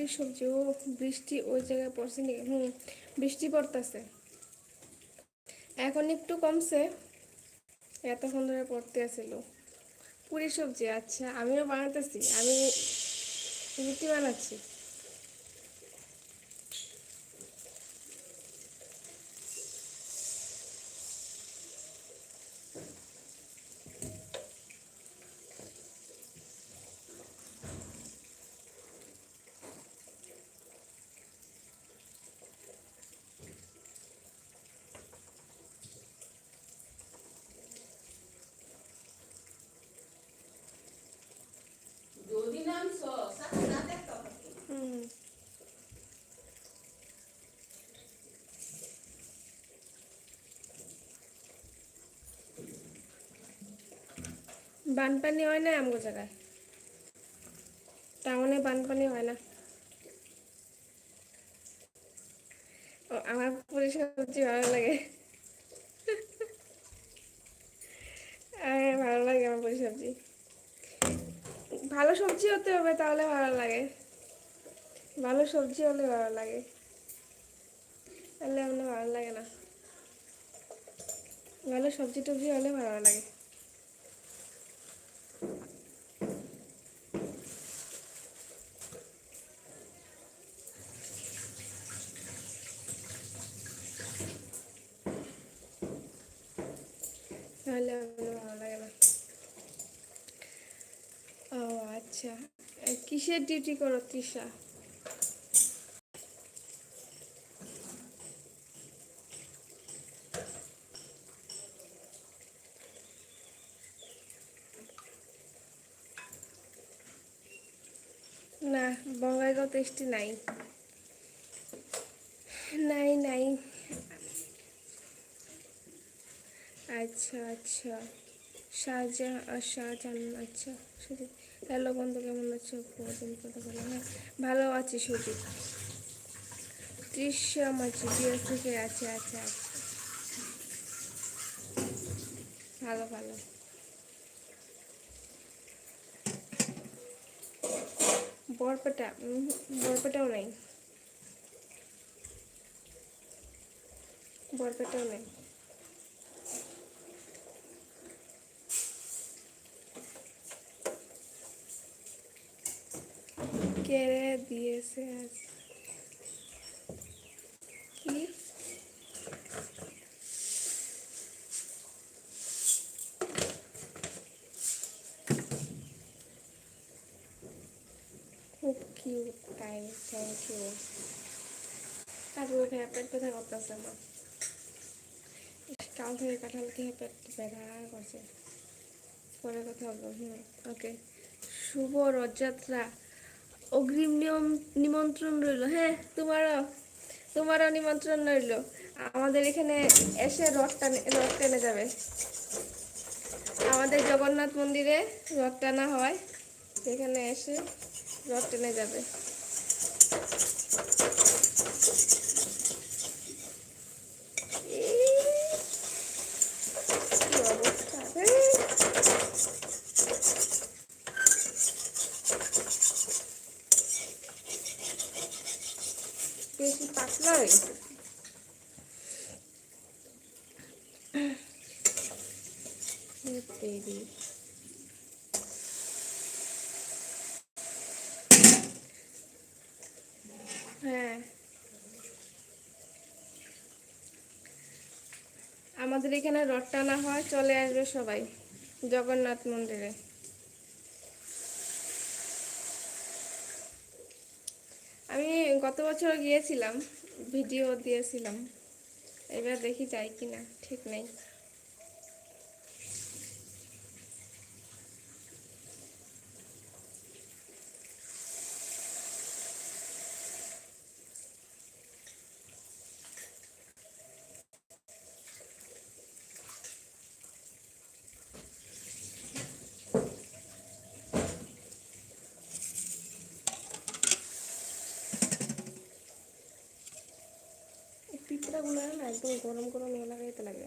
পুরি সবজি। ও বৃষ্টি ওই জায়গায় পড়ছে নাকি? বৃষ্টি পড়তেছে, এখন একটু কমছে, এতক্ষণ ধরে পড়তে আসছিল। পুরি সবজি, আচ্ছা আমিও বানাতেছি, আমি রুটি বানাচ্ছি। হুম। বানপানি হয় না আমগো জায়গায়, টাউনে বানপানি হয় না। ও, আমার পুরি সবজি ভালো লাগে। ভালো লাগে আমার পুরি সবজি। ভালো সবজি হতে হবে তাহলে ভালো লাগে, ভালো সবজি হলে ভালো লাগে, তাহলে এমনি ভালো লাগে না। ভালো সবজি টবজি হলে ভালো লাগে। তাহলে এমনি ভালো লাগে না। ও আচ্ছা, কিসের ডিউটি করো তৃষা? না, বঙ্গাইগাঁও টেস্টি নাই, নাই নাই। আচ্ছা আচ্ছা, শাহজাহান, আচ্ছা সুজিত। হ্যালো বন্ধু, কেমন আছো? বহুদিন কথা বলা, হ্যাঁ ভালো আছি সুজিত। তৃষা মাঝি বিএস থেকে আছে, আচ্ছা আচ্ছা, ভালো ভালো। বরপেটা, বরপেটাও নাই, বরপেটাও নাই। কেড়ে দিয়েছে কি? খুব কিউট, তাই থ্যাংক ইউ। তারপরে খেয়ে পেট ব্যথা করতেছে আমার, কাল থেকে কাঁঠাল খেয়ে পেট ব্যথা করছে। পরে কথা বলবো, ওকে। শুভ রথযাত্রা, অগ্রিম নিমন্ত্রণ রইল। হ্যাঁ, তোমারও, তোমারও নিমন্ত্রণ রইল। আমাদের এখানে এসে রথ টেনে যাবে। আমাদের জগন্নাথ মন্দিরে রথ টানা হয়, সেখানে এসে রথ টেনে যাবে। কি অবস্থা রে! বেশি পাতলা হয়ে গেছে। বেবি, হ্যাঁ আমাদের এখানে রথ টানা হয়, চলে আসবে সবাই জগন্নাথ মন্দিরে। আমি গত বছর গিয়েছিলাম, ভিডিও দিয়েছিলাম, এবার দেখি যাই কিনা ঠিক নেই। পিঁপড়াগুলো না একদম গরম গরম লাগাইতে লাগে।